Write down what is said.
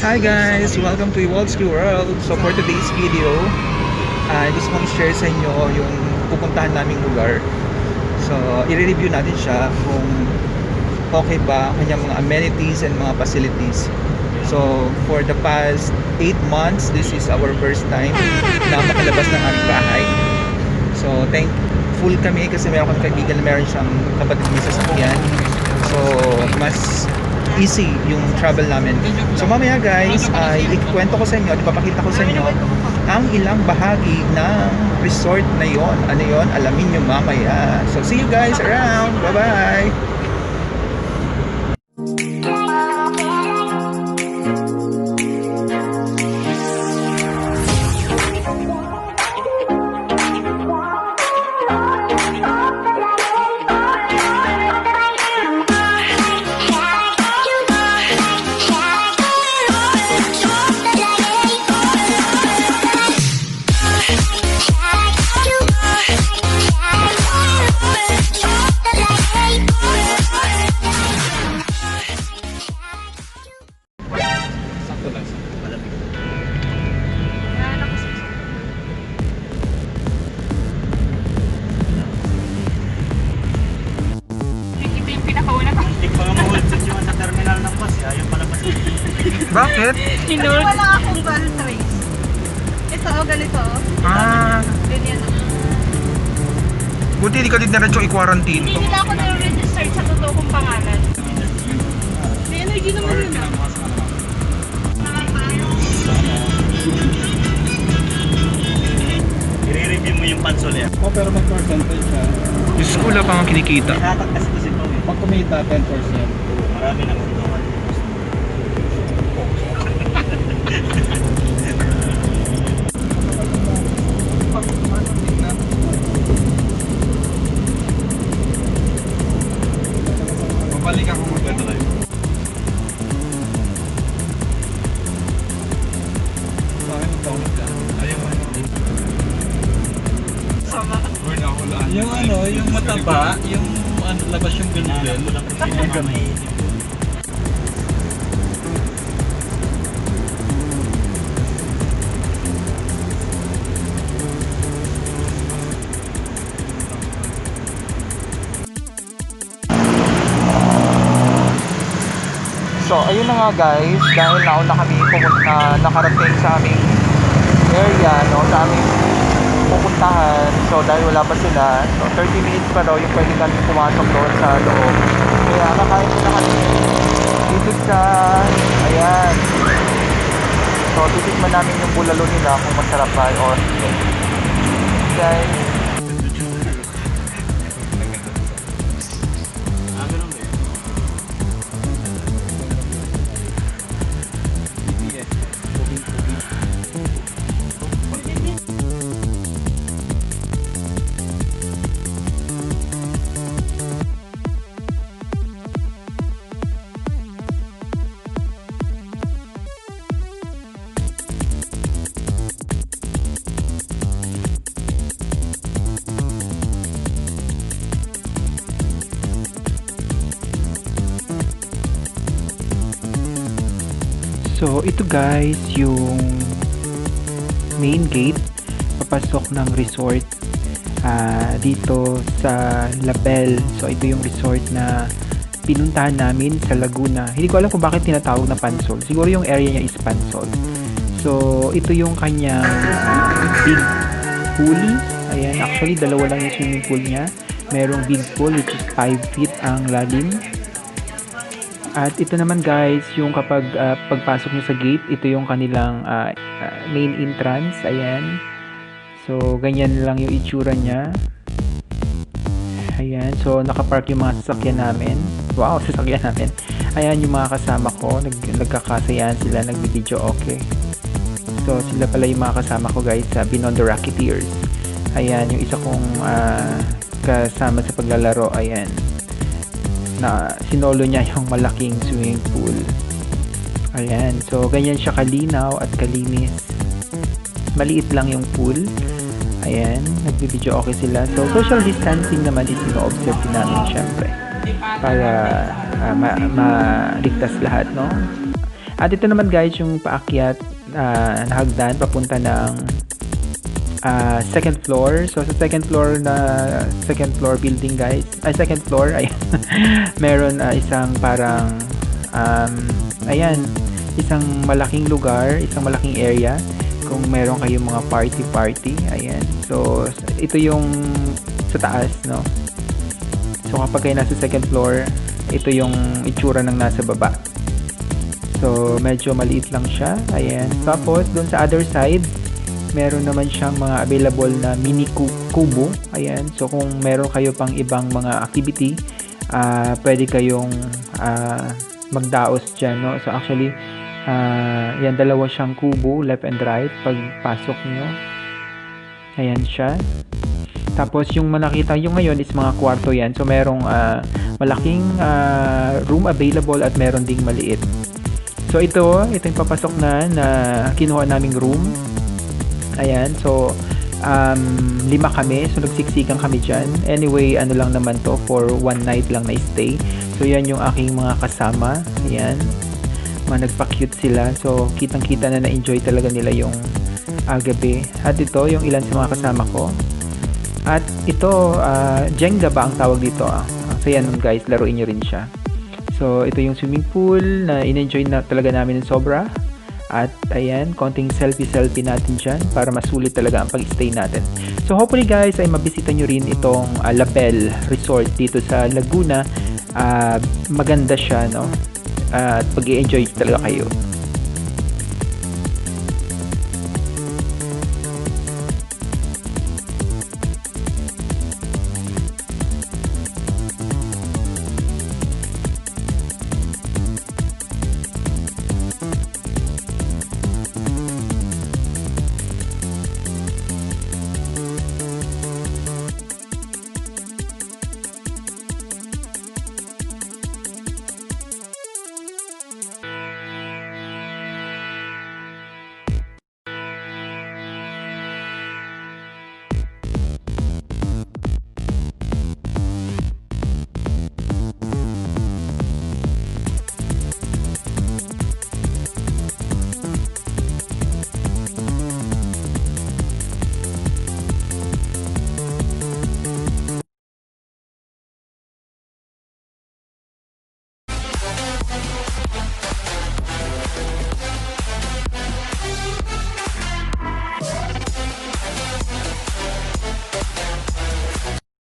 Hi guys! Welcome to Evolve's World. So for today's video, gusto kong share sa inyo yung pupuntahan naming lugar. So i-review natin siya kung okay ba ang kanyang mga amenities and mga facilities. So for the past 8 months, this is our first time na makalabas ng aming bahay. So thankful kami kasi meron kami kaibigan na meron siyang kapatid na sasakyan. So mas easy yung travel namin. So mamaya guys, ikwento ko sa inyo, ipapakita ko sa inyo ang ilang bahagi ng resort na yon. Ano yon? Alamin nyo mamaya. So see you guys around. Bye bye. Bakit? Wala akong ball trace. Ito, ganito. Ganyan. Buti hindi ka din na-recho i-quarantine. Hindi nila ako na-register sa totoo kong pangalan. May energy naman yun ah. I-review mo yung pansol yan. Pero mag-percentage siya. Yung school pa ang kinikita. Nakakagkas kasi ito eh. Pag kumita, 10%. Marami na magtutukan. Babalik ako mag-drive. Sa akin, mag-download ka. Ayaw mo. Sama. Burn ako lang. Yung ano, yung mataba, yung ano, labas yung bilbil. Yung ganun. So ayun na nga guys, dahil nauna kami nakarating sa aming area, no, sa aming pupuntahan. So dahil wala pa sila, so 30 minutes pa daw yung pwede kami pumasok doon sa loob. Kaya nakain na kami titig sa, ayan. So titigman namin yung bulalo nila kung masarap ba or hindi. Guys, so ito guys yung main gate papasok ng resort dito sa Labelle. So ito yung resort na pinuntahan namin sa Laguna. Hindi ko alam kung bakit tinatawag na Pansol. Siguro yung area niya is Pansol. So ito yung kanyang big pool. Ayan, actually dalawa lang yung swimming pool niya. Merong big pool which is 5 feet ang lalim. At ito naman guys, yung kapag pagpasok nyo sa gate, ito yung kanilang main entrance. Ayan. So, ganyan lang yung itsura niya. Ayan. So, nakapark yung mga sasakyan namin. Wow, sasakyan namin. Ayan yung mga kasama ko. Nagkakasayahan sila, nagbibideo okay. So, sila pala yung mga kasama ko guys sa Beyond the Rocketeers. Ayan, yung isa kong kasama sa paglalaro. Ayan. Na sinolo niya yung malaking swimming pool. Ayan, so ganyan siya kalinaw at kalinis. Maliit lang yung pool. Ayan, nagbibideo okay sila. So social distancing naman is ino-observe din namin syempre para ma-ligtas lahat, no? At ito naman guys yung paakyat na hagdan papunta ng second floor. So sa second floor building guys, second floor ay meron isang parang ayan, isang malaking lugar, isang malaking area kung meron kayong mga party, ayan. So ito yung sa taas, no. So kapag kayo nasa second floor, ito yung itsura ng nasa baba. So medyo maliit lang siya, ayan. Tapos doon sa other side, meron naman siyang mga available na mini kubo. Ayan. So kung meron kayo pang ibang mga activity, pwede kayong magdaos dyan, no? So actually, yan, dalawa siyang kubo, left and right, pagpasok nyo. Ayan siya. Tapos yung nakita nyo ngayon is mga kwarto yan. So merong malaking room available at meron ding maliit. So ito yung papasok na kinuha naming room. Ayan, so 5 kami, so nagsiksikan kami dyan. Anyway, ano lang naman to, for one night lang na stay. So yan yung aking mga kasama. Ayan, nagpa-cute sila. So kitang-kita na na-enjoy talaga nila yung gabi. At ito yung ilan sa mga kasama ko. At ito, Jenga ba ang tawag dito? So yan guys, laruin nyo rin siya. So ito yung swimming pool na in-enjoy na talaga namin ng sobra. At ayan, konting selfie natin dyan para masulit talaga ang pag-stay natin. So hopefully guys ay mabisita nyo rin itong Labelle Resort dito sa Laguna. Maganda siya, no? At pag-i-enjoy talaga kayo.